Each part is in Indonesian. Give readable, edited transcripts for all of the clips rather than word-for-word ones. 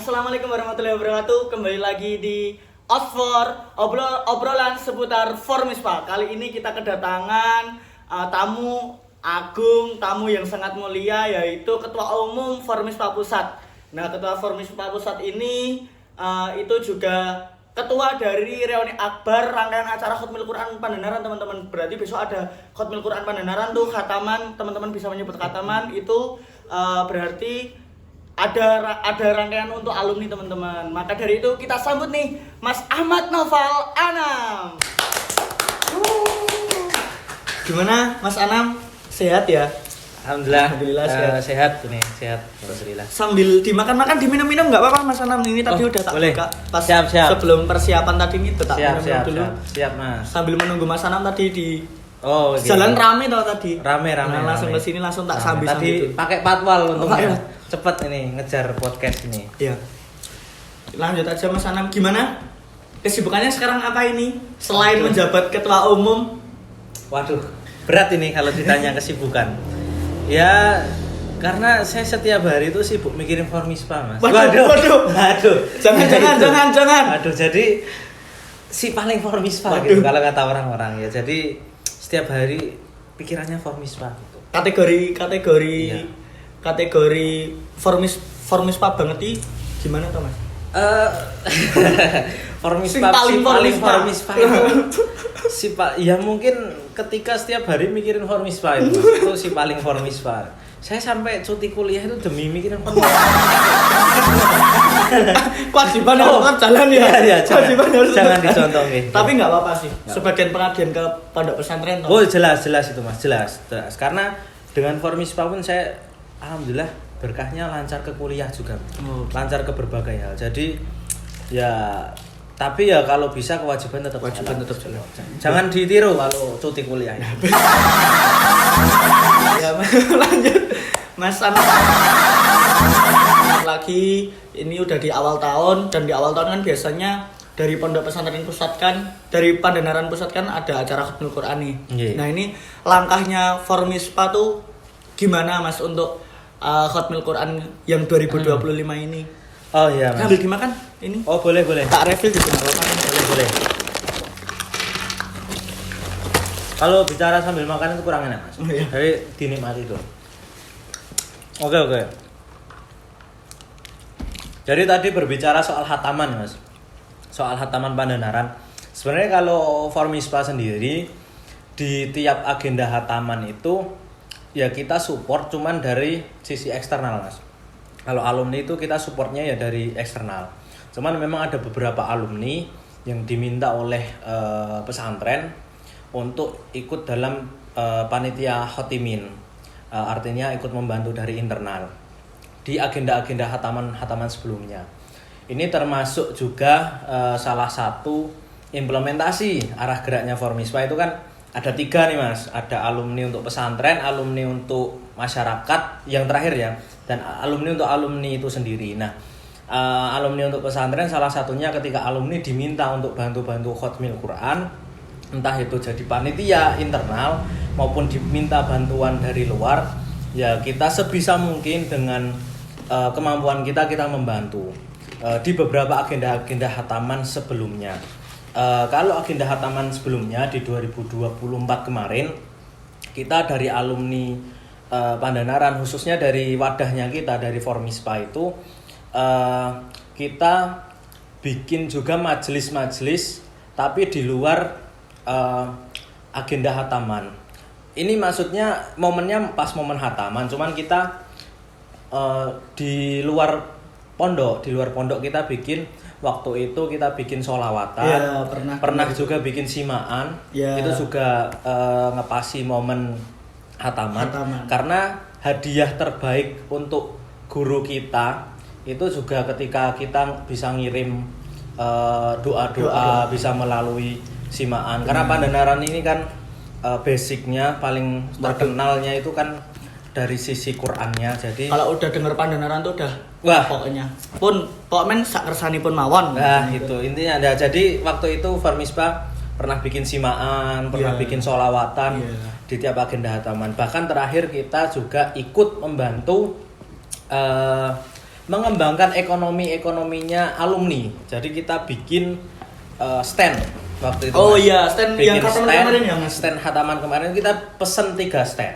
Assalamualaikum warahmatullahi wabarakatuh. Kembali lagi di Osfor obrolan seputar Formispa. Kali ini kita kedatangan tamu agung, tamu yang sangat mulia, yaitu Ketua Umum Formispa Pusat. Nah, Ketua Formispa Pusat ini itu juga ketua dari reuni akbar rangkaian acara Khatmil Quran Pandanaran, teman-teman. Berarti besok ada Khatmil Quran Pandanaran tuh, khataman, teman-teman bisa menyebut khataman itu berarti ada rangkaian untuk alumni, teman-teman. Maka dari itu kita sambut nih Mas Ahmad Noval Anam. Gimana Mas Anam? Sehat ya? Alhamdulillah sehat nih, sehat. Alhamdulillah. Sambil dimakan-makan, diminum-minum nggak apa-apa Mas Anam. Ini tadi udah tak buka pas siap. sebelum persiapan tadi ini tetap minum dulu. Siap Mas. Sambil menunggu Mas Anam tadi di gitu. jalan rame tau tadi. Rame. Nah, langsung ke sini langsung tak sambil tadi pakai patwal untungnya. Cepet ini ngejar podcast ini. Iya. Lanjut aja Mas Anam, gimana? Kesibukannya sekarang apa ini? Selain menjabat ketua umum? Waduh, berat ini kalau ditanya kesibukan. Ya, karena saya setiap hari itu sibuk mikirin Formispa, Mas. Waduh. Jangan. Aduh, jadi si paling Formispa gitu kalau kata orang-orang ya. Jadi setiap hari pikirannya Formispa gitu. Kategori Formispa banget nih gimana tuh, Mas? Formispa paling Formispa itu ya mungkin ketika setiap hari mikirin Formispa itu, Mas, itu si paling Formispa. Saya sampai cuti kuliah itu demi mikirin Formispa. Kewajiban harus jalan ya. Iya, jangan dicontohin. Tapi nggak apa-apa sih. Sebagian pengabdian ke pondok pesantren. Oh, jelas itu, Mas. Jelas. Karena dengan Formispa pun saya alhamdulillah berkahnya lancar ke kuliah juga. Lancar ke berbagai hal. Jadi ya, tapi ya kalau bisa kewajiban tetap jalan. Jangan ditiru kalau cuti kuliah. Ya, lanjut. Mas Anam. Lagi ini udah di awal tahun, dan di awal tahun kan biasanya dari Pondok Pesantren Pusat kan, dari Pandanaran Pusat kan ada acara Khatmil Quran nih. Yeah. Nah, ini langkahnya Formispa tuh gimana Mas untuk Khatmil Quran yang 2025 ini? Oh iya, Mas. Sambil dimakan ini. Oh, boleh. Tak refill gitu enggak apa-apa. Boleh. Kalau bicara sambil makan itu kurang enak, Mas. Oh, iya. Jadi dinikmati tuh. Oke. Jadi tadi berbicara soal khataman, Mas. Soal khataman Pandanaran. Sebenarnya kalau Formispa sendiri di tiap agenda khataman itu ya kita support cuman dari sisi eksternal, Mas. Kalau alumni itu kita supportnya ya dari eksternal. Cuman memang ada beberapa alumni yang diminta oleh pesantren untuk ikut dalam panitia khotimin. Artinya ikut membantu dari internal di agenda-agenda khataman sebelumnya. Ini termasuk juga salah satu implementasi arah geraknya Formispa itu kan ada 3 nih, Mas. Ada alumni untuk pesantren, alumni untuk masyarakat yang terakhir ya, dan alumni untuk alumni itu sendiri. Nah, alumni untuk pesantren salah satunya ketika alumni diminta untuk bantu-bantu Khatmil Quran, entah itu jadi panitia internal maupun diminta bantuan dari luar, ya kita sebisa mungkin dengan kemampuan kita membantu di beberapa agenda-agenda khataman sebelumnya. Kalau agenda khataman sebelumnya di 2024 kemarin, kita dari alumni Pandanaran, khususnya dari wadahnya kita dari Formispa itu kita bikin juga majelis-majelis tapi di luar agenda khataman. Ini maksudnya momennya pas momen khataman, cuman kita di luar pondok kita bikin, waktu itu kita bikin sholawatan, ya, pernah juga bikin simaan, ya. Itu juga ngepasi momen khataman. Karena hadiah terbaik untuk guru kita itu juga ketika kita bisa ngirim doa-doa, bisa melalui simaan. Karena Pandanaran ini kan basicnya paling terkenalnya itu kan dari sisi Qur'annya. Jadi kalau udah denger Pandanaran tuh udah wah pokoknya pokoknya sak kersanipun mawon. Nah, itu intinya. Nah, jadi waktu itu Formispa pernah bikin simaan, pernah bikin sholawatan di tiap agenda khataman. Bahkan terakhir kita juga ikut membantu mengembangkan ekonominya alumni. Jadi kita bikin stand waktu itu. Oh Mas. iya, stand yang kemarin ya Mas. Stand hataman kemarin kita pesen 3 stand.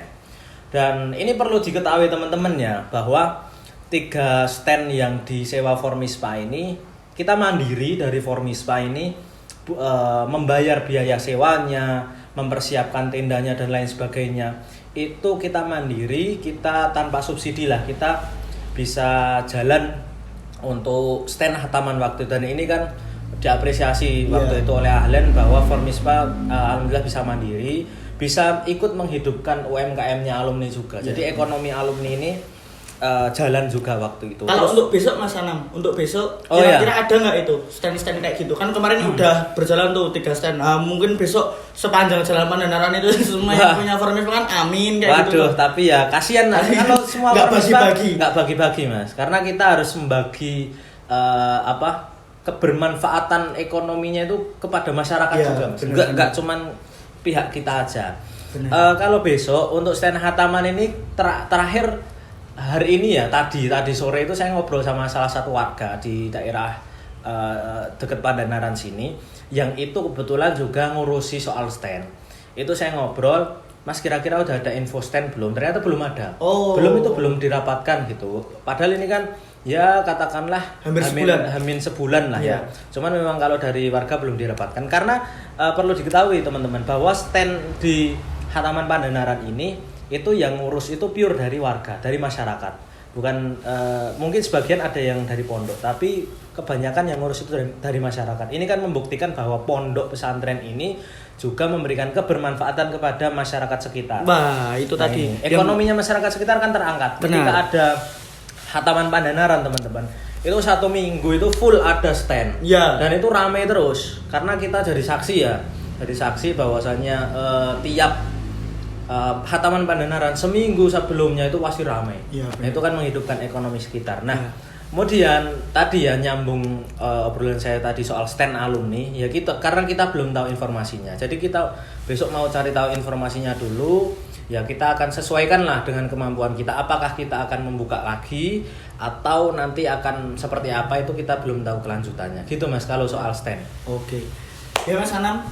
Dan ini perlu diketahui teman-teman ya bahwa 3 stand yang disewa Formispa ini kita mandiri dari Formispa ini membayar biaya sewanya, mempersiapkan tendanya dan lain sebagainya. Itu kita mandiri, kita tanpa subsidi lah, kita bisa jalan untuk stand hataman waktu, dan ini kan diapresiasi waktu itu oleh Ahlen bahwa Formispa alhamdulillah bisa mandiri, bisa ikut menghidupkan UMKM-nya alumni juga. Jadi ekonomi alumni ini jalan juga waktu itu. Kalau untuk besok Mas Anam, untuk besok kira-kira ada nggak itu stand-stand kayak gitu? Kan kemarin udah berjalan tuh 3 stand. Mungkin besok sepanjang jalan Pandanaran itu semua yang punya Formispa kan amin kayak gitu. Waduh, tapi ya kasihan lah kalau semua nggak bagi-bagi. Nggak bagi-bagi Mas, karena kita harus membagi kebermanfaatan ekonominya itu kepada masyarakat juga Mas. Nggak cuman pihak kita aja. Kalau besok untuk stand hataman ini terakhir hari ini ya, tadi sore itu saya ngobrol sama salah satu warga di daerah dekat Pandanaran sini yang itu kebetulan juga ngurusi soal stand. Itu saya ngobrol, Mas kira-kira udah ada info stand belum? Ternyata belum ada. Belum dirapatkan gitu. Padahal ini kan ya katakanlah hamin sebulan lah ya. Cuman memang kalau dari warga belum dirapatkan karena perlu diketahui teman-teman bahwa stand di Hataman Pandanaran ini itu yang ngurus itu pure dari warga, dari masyarakat. Bukan mungkin sebagian ada yang dari pondok, tapi kebanyakan yang ngurus itu dari masyarakat. Ini kan membuktikan bahwa pondok pesantren ini juga memberikan kebermanfaatan kepada masyarakat sekitar. Wah, itu tadi. Ekonominya masyarakat sekitar kan terangkat. Ketika ada Hataman Pandanaran teman-teman, itu 1 minggu itu full ada stand. Dan itu ramai terus karena kita jadi saksi ya. Jadi saksi bahwasanya tiap Hataman Pandanaran seminggu sebelumnya itu pasti ramai. Nah, itu kan menghidupkan ekonomi sekitar. Nah, kemudian tadi ya nyambung obrolan saya tadi soal stand alumni ya, karena kita belum tahu informasinya. Jadi kita besok mau cari tahu informasinya dulu. Ya kita akan sesuaikan lah dengan kemampuan kita. Apakah kita akan membuka lagi atau nanti akan seperti apa, itu kita belum tahu kelanjutannya. Gitu Mas kalau soal stand. Oke. Ya Mas Anam,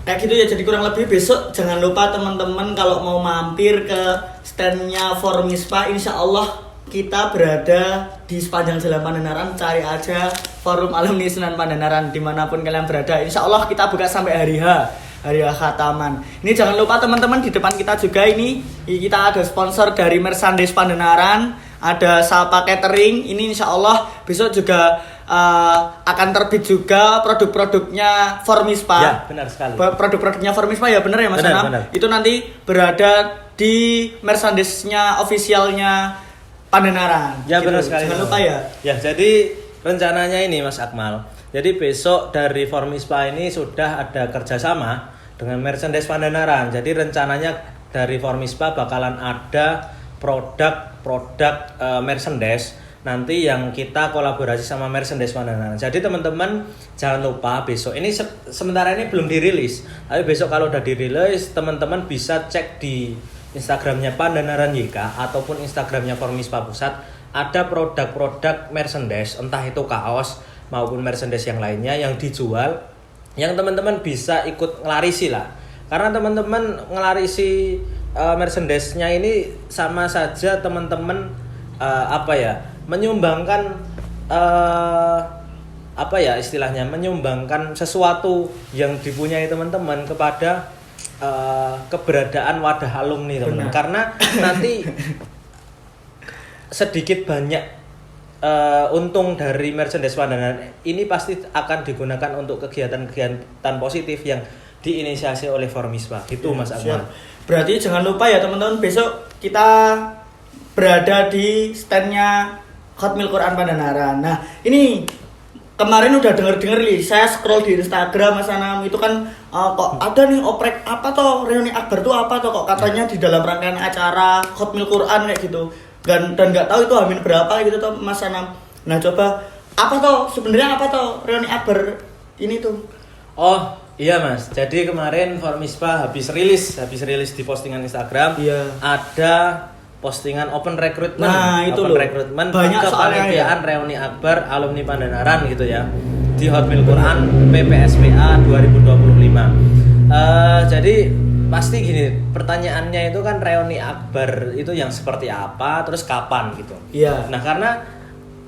kayak gitu ya, jadi kurang lebih besok jangan lupa teman-teman kalau mau mampir ke standnya Formispa, insya Allah kita berada di sepanjang jalan Pandanaran. Cari aja Forum Alumni Sunan Pandanaran dimanapun kalian berada, insya Allah kita buka sampai hari Khataman. Ini jangan lupa teman-teman, di depan kita juga ini kita ada sponsor dari Merchandise Pandanaran, ada Sapa Catering. Ini insya Allah besok juga akan terbit juga produk-produknya Formispa. Ya, benar sekali. Produk-produknya Formispa ya, benar ya Mas Anam? Itu nanti berada di merchandise-nya officialnya Pandanaran. Ya gitu. Benar sekali. Jangan lupa ya. Ya, jadi rencananya ini Mas Akmal. Jadi besok dari Formispa ini sudah ada kerjasama dengan Merchandise Pandanaran. Jadi rencananya dari Formispa bakalan ada produk merchandise nanti yang kita kolaborasi sama Merchandise Pandanaran. Jadi teman-teman jangan lupa besok ini sementara ini belum dirilis. Tapi besok kalau udah dirilis, teman-teman bisa cek di Instagramnya Pandanaran YK ataupun Instagramnya Formispa Pusat. Ada produk-produk merchandise, entah itu kaos maupun merchandise yang lainnya yang dijual, yang teman-teman bisa ikut ngelarisi lah. Karena teman-teman ngelarisi merchandise-nya ini sama saja teman-teman menyumbangkan menyumbangkan sesuatu yang dipunyai teman-teman kepada keberadaan wadah alumni teman-teman. Karena nanti sedikit banyak untung dari merchandise Pandanaran ini pasti akan digunakan untuk kegiatan-kegiatan positif yang diinisiasi oleh Formispa. Itu Mas Akmal. Berarti jangan lupa ya teman-teman, besok kita berada di standnya Khatmil Quran Pandanaran. Nah, ini kemarin udah denger nih, saya scroll di Instagram Mas Anam, itu kan kok ada nih oprek apa toh, reuni akbar tuh apa toh, kok katanya di dalam rangkaian acara Khatmil Quran kayak gitu. Dan nggak tahu itu hamin berapa gitu toh Mas Anam. Nah, coba apa toh sebenarnya, apa toh reuni akbar ini tuh? Oh, iya Mas. Jadi kemarin Formispa habis rilis di postingan Instagram, ada postingan open recruitment. Nah, itu open loh. recruitment Banyak kepanitiaan reuni akbar alumni Pandanaran gitu ya. Di Hotmail Quran PPSPA 2025. Jadi pasti gini, pertanyaannya itu kan reuni akbar itu yang seperti apa, terus kapan gitu. Iya. Nah, karena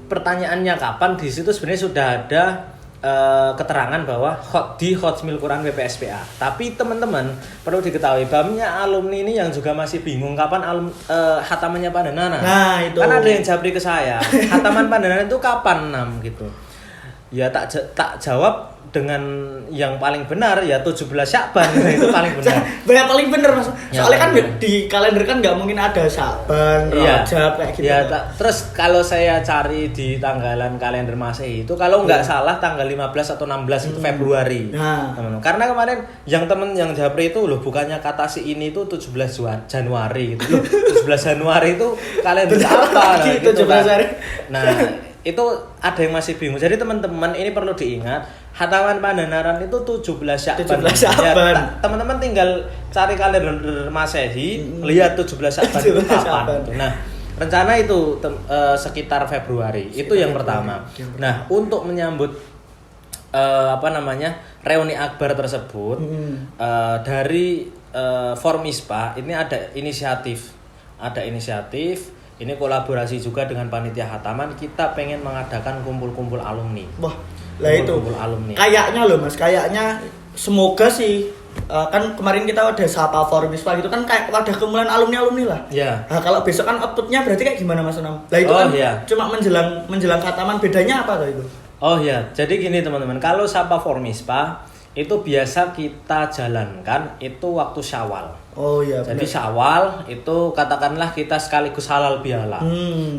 pertanyaannya kapan, di situ sebenarnya sudah ada keterangan bahwa di Hotmail Quran PPSPA. Tapi teman-teman perlu diketahui banyak alumni ini yang juga masih bingung kapan hatamannya Pandanaran. Nah, itu. Kan ada yang japri ke saya, hataman Pandanaran itu kapan gitu. Ya tak jawab dengan yang paling benar ya 17 Syakban itu paling benar. Paling bener Mas. Ya, Soalnya kan bener. di kalender kan nggak mungkin ada Syakban, Iya. Rajab kayak gitu. Ya, terus kalau saya cari di tanggalan kalender Masehi itu kalau nggak salah tanggal 15 atau 16 itu Februari. Nah. Teman-teman. Karena kemarin yang temen yang japri itu loh, bukannya kata si ini itu 17 Januari gitu. Loh, 17 Januari itu kalender apa? Nah, Gitu, 17 hari. Nah, itu ada yang masih bingung. Jadi teman-teman ini perlu diingat, hataman Pandanaran itu 17 Syakban. 17 Syakban. Ya, teman-teman tinggal cari kalender Masehi, lihat 17 Syakban itu 17 kapan. Syakban. Gitu. Nah, rencana itu sekitar Februari. Itu yang pertama. Nah, untuk menyambut reuni akbar tersebut dari Formispa ini ada inisiatif. Ini kolaborasi juga dengan panitia hataman, kita pengen mengadakan kumpul-kumpul alumni. Wah, lah itu. Kumpul-kumpul alumni. Kayaknya loh Mas, kayaknya semoga sih kan kemarin kita ada Sapa Formispa gitu kan kayak ada kumpulan alumni lah. Ya. Nah, kalau besok kan outputnya berarti kayak gimana Mas Anam? Lah itu Oh, kan iya. cuma menjelang hataman, bedanya apa tuh itu? Oh ya, jadi gini teman-teman, kalau Sapa Formispa itu biasa kita jalankan itu waktu Syawal. Oh iya. Jadi benar. Syawal itu katakanlah kita sekaligus halal bihalal.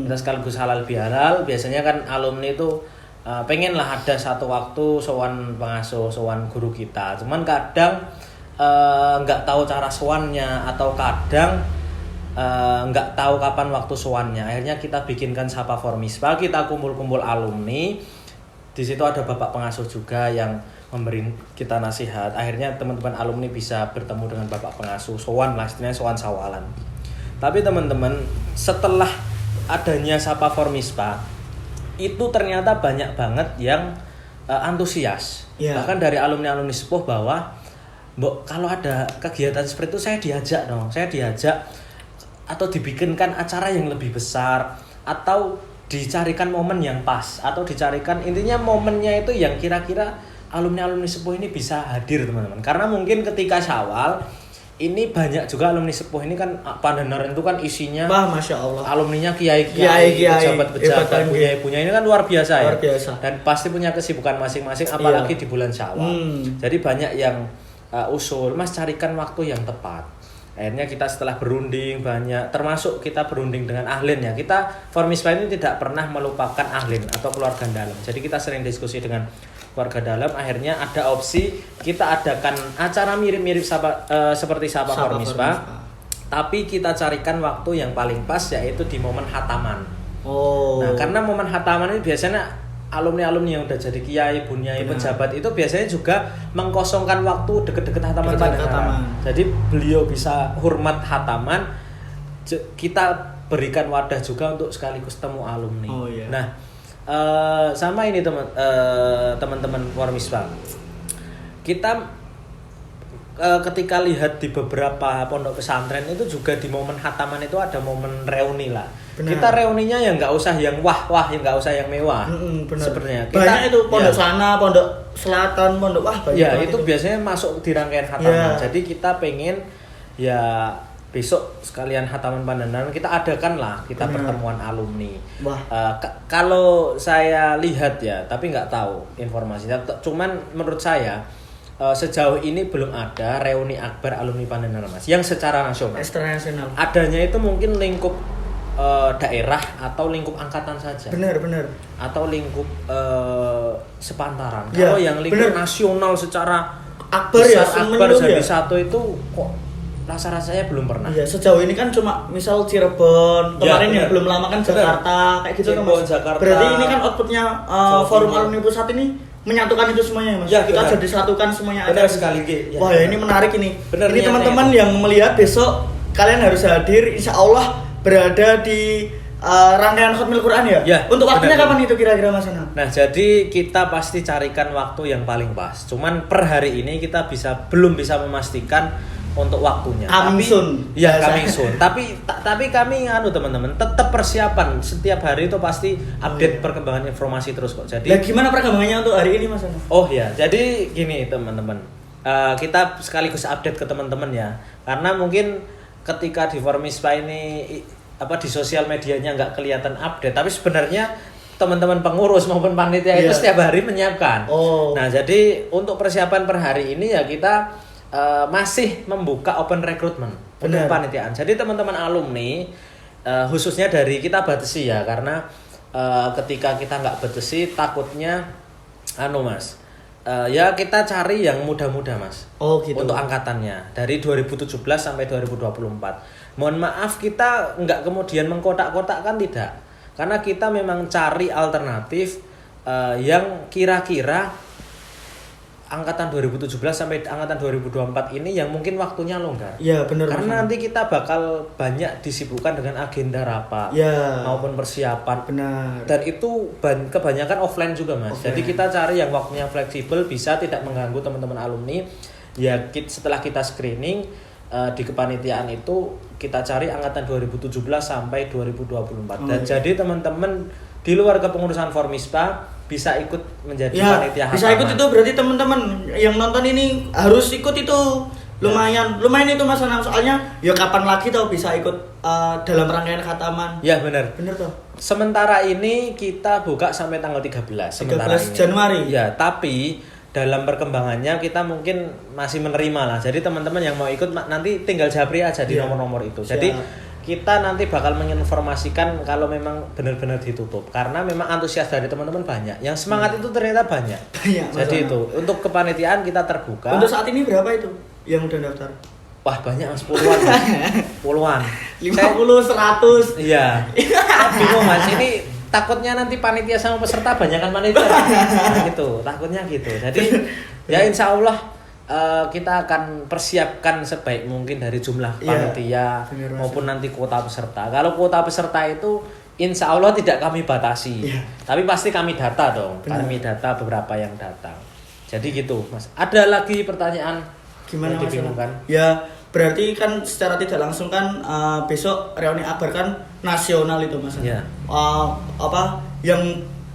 Kita sekaligus halal bihalal, biasanya kan alumni itu pengen lah ada satu waktu sowan pengasuh, sowan guru kita. Cuman kadang nggak tahu cara sowannya atau kadang nggak tahu kapan waktu sowannya. Akhirnya kita bikinkan Sapa Formispa, kita kumpul-kumpul alumni. Di situ ada bapak pengasuh juga yang memberi kita nasihat. Akhirnya teman-teman alumni bisa bertemu dengan bapak pengasuh, sowan lah, istilahnya sowan sawalan. Tapi teman-teman, setelah adanya Sapa Formispa, itu ternyata banyak banget yang antusias. Yeah. Bahkan dari alumni-alumni sepuh bahwa, Mbok, kalau ada kegiatan seperti itu saya diajak atau dibikinkan acara yang lebih besar, atau dicarikan momen yang pas, atau dicarikan intinya momennya itu yang kira-kira alumni-alumni sepuh ini bisa hadir teman-teman. Karena mungkin ketika Syawal ini banyak juga alumni sepuh ini kan Pandanaran itu kan isinya Wah, Masya Allah. alumninya kiai, Kiai, pejabat, punya ini kan luar biasa ya. Luar biasa. Dan pasti punya kesibukan masing-masing apalagi di bulan Syawal. Jadi banyak yang usul, Mas carikan waktu yang tepat. Akhirnya kita setelah berunding banyak, termasuk kita berunding dengan Ahlin ya. Kita Formispa ini tidak pernah melupakan Ahlin atau keluarga dalam. Jadi kita sering diskusi dengan keluarga dalam, akhirnya ada opsi kita adakan acara mirip-mirip seperti Sapa Formispa, tapi kita carikan waktu yang paling pas yaitu di momen hataman. Oh. Nah, karena momen hataman ini biasanya alumni-alumni yang udah jadi kiai, bunyai, pejabat itu biasanya juga mengkosongkan waktu deket-deket hataman Pandanaran. Jadi beliau bisa hormat hataman, kita berikan wadah juga untuk sekaligus temu alumni. Oh, iya. Nah, sama ini teman-teman Formispa, kita ketika lihat di beberapa pondok pesantren itu juga di momen hataman itu ada momen reuni lah. Benar. Kita reuninya yang nggak usah yang wah yang nggak usah yang mewah. Benar. Sebenarnya banyak itu pondok sana, pondok selatan, pondok banyak. Ya itu biasanya masuk di rangkaian hataman. Ya. Jadi kita pengen ya besok sekalian hataman Pandanaran kita adakan lah kita pertemuan alumni. Wah. Kalau saya lihat ya, tapi nggak tahu informasinya. Cuman menurut saya sejauh ini belum ada reuni akbar alumni Pandanaran Mas yang secara nasional. Internasional. Adanya itu mungkin lingkup daerah atau lingkup angkatan saja. Benar. Atau lingkup sepantaran. Ya, Kalau yang lingkup bener. nasional secara Akbar besar, ya, akbar semenjak jadi ya. satu itu kok rasa-rasanya belum pernah. Iya, sejauh ini kan cuma misal Cirebon, Ya, kemarin yang benar. belum lama kan Jakarta, kayak gitu kan Cirebon, Mas. Jakarta. Berarti ini kan outputnya forum Timur. alumni pusat ini menyatukan itu semuanya ya Mas. Ya, Kita benar. jadi satukan semuanya. Benar ada. sekali, Ge. Ya, Wah, ya, ini menarik ini. Benar, Ini niatnya teman-teman itu. yang melihat besok kalian harus hadir. Insya Allah berada di rangkaian Khatmil Quran ya? Ya, Untuk waktunya benar. kapan itu kira-kira Mas Anam? Nah, jadi kita pasti carikan waktu yang paling pas. Cuman per hari ini kita belum bisa memastikan untuk waktunya. Coming soon. Ya, Biasa. coming soon. Tapi kami teman-teman, tetap persiapan setiap hari itu pasti update perkembangan informasi terus kok. Jadi Lah gimana perkembangannya untuk hari ini Mas Anam? oh ya, jadi gini teman-teman. Kita sekaligus update ke teman-teman ya. Karena mungkin ketika di Formispa ini di sosial medianya nggak kelihatan update, tapi sebenarnya teman-teman pengurus maupun panitia itu Iya. setiap hari menyiapkan. Oh. Nah, jadi untuk persiapan per hari ini ya kita masih membuka open recruitment untuk Benar. panitiaan. Jadi teman-teman alumni khususnya dari kita batasi ya, karena ketika kita nggak batasi takutnya Mas. Ya kita cari yang muda-muda Mas. Oh gitu. Untuk angkatannya dari 2017 sampai 2024. Mohon maaf kita nggak kemudian mengkotak-kotakkan, tidak. Karena kita memang cari alternatif yang kira-kira angkatan 2017 sampai angkatan 2024 ini yang mungkin waktunya longgar. Iya benar. Karena nanti kita bakal banyak disibukkan dengan agenda rapat Ya. maupun persiapan. Benar. Dan itu kebanyakan offline juga Mas. Offline. Jadi kita cari yang waktunya fleksibel, bisa tidak mengganggu teman-teman alumni. Ya setelah kita screening di kepanitiaan itu kita cari angkatan 2017 sampai 2024. Dan jadi teman-teman di luar kepengurusan Formispa bisa ikut menjadi Ya, panitia bisa ikut hataman. itu berarti teman-teman yang nonton ini harus ikut itu. Lumayan itu Mas Anam, soalnya ya kapan lagi tau bisa ikut dalam rangkaian khataman. Ya benar. Bener toh? Sementara ini kita buka sampai tanggal 13 sementara 13 ini. Januari. Ya, tapi dalam perkembangannya kita mungkin masih menerima lah. Jadi teman-teman yang mau ikut nanti tinggal japri aja di Iya. nomor-nomor itu. Siap. Jadi kita nanti bakal menginformasikan kalau memang benar-benar ditutup. Karena memang antusias dari teman-teman banyak. Yang semangat itu ternyata banyak. Banyak, Mas Jadi Anam. itu untuk kepanitiaan kita terbuka. Untuk saat ini berapa itu yang udah daftar? Wah, banyak Mas, puluhan. Mas. Puluhan. 50, 100. Iya. Saya bingung Mas, ini takutnya nanti panitia sama peserta banyakan panitia. Nah, gitu, takutnya gitu. Jadi ya insya Allah kita akan persiapkan sebaik mungkin dari jumlah panitia bener, Mas. maupun nanti kuota peserta. Kalau kuota peserta itu insya Allah tidak kami batasi. Iya. Tapi pasti kami data dong. Benar. Kami data beberapa yang datang. Jadi gitu Mas. Ada lagi pertanyaan? Gimana yang Mas? dibingungkan? Ya berarti kan secara tidak langsung kan besok reuni akbar kan nasional itu Mas. Iya. Yang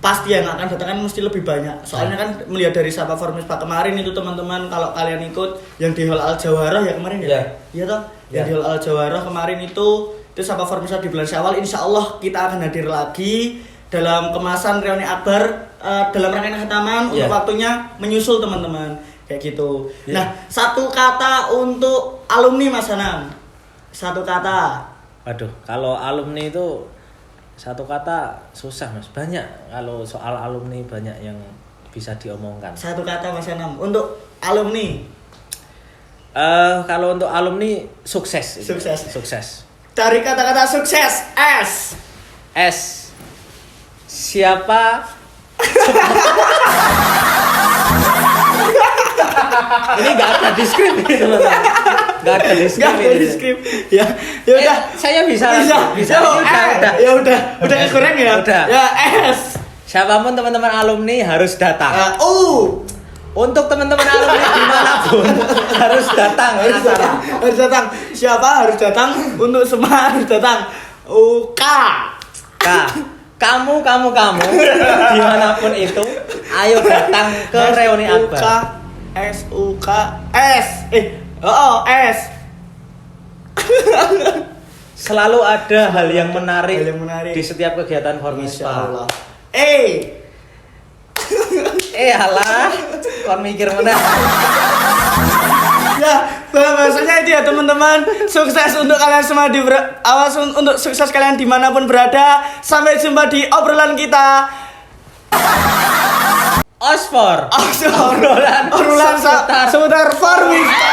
pasti yang akan datang kan mesti lebih banyak. Soalnya kan melihat dari Sapa Formispa kemarin itu teman-teman, kalau kalian ikut yang di Hall Al Jawarah ya kemarin ya. Iya. Iya toh? Yang Iya. di Hall Al Jawarah kemarin itu Sapa Formispa di bulan Syawal, insya Allah kita akan hadir lagi dalam kemasan reuni akbar dalam rangkaian khataman. Iya. Untuk waktunya menyusul teman-teman kayak gitu. Iya. Nah, satu kata untuk alumni Mas Anam. Satu kata. Waduh, kalau alumni itu satu kata susah Mas. Banyak kalau soal alumni banyak yang bisa diomongkan. Satu kata Mas Anam untuk alumni. Kalau untuk alumni sukses. Sukses. Sukses. Dari kata-kata sukses, S. S. Siapa? Ini nggak ada di skrip ini teman-teman. Nggak ada di skrip. Enggak ini. dari skrip. Ya, ya udah. Saya bisa. Bisa. Ini udah. Ya udah kurang ya. Udah. Ya, S. Siapapun teman-teman alumni harus datang. U. Untuk teman-teman alumni dimanapun harus datang ke acara. Harus datang. Siapa harus datang? Untuk semua harus datang. UK. Kamu dimanapun itu, ayo datang ke reuni akbar. SUK S. S. Selalu ada hal yang menarik, Hal yang menarik. di setiap kegiatan Masya Formispa. Allah. Alah, kon mikir mana? Ya, bahasanya itu ya teman-teman. Sukses untuk kalian semua awas untuk sukses kalian dimanapun berada. Sampai jumpa di obrolan kita. Ospor. Obrolan seputar Formispa.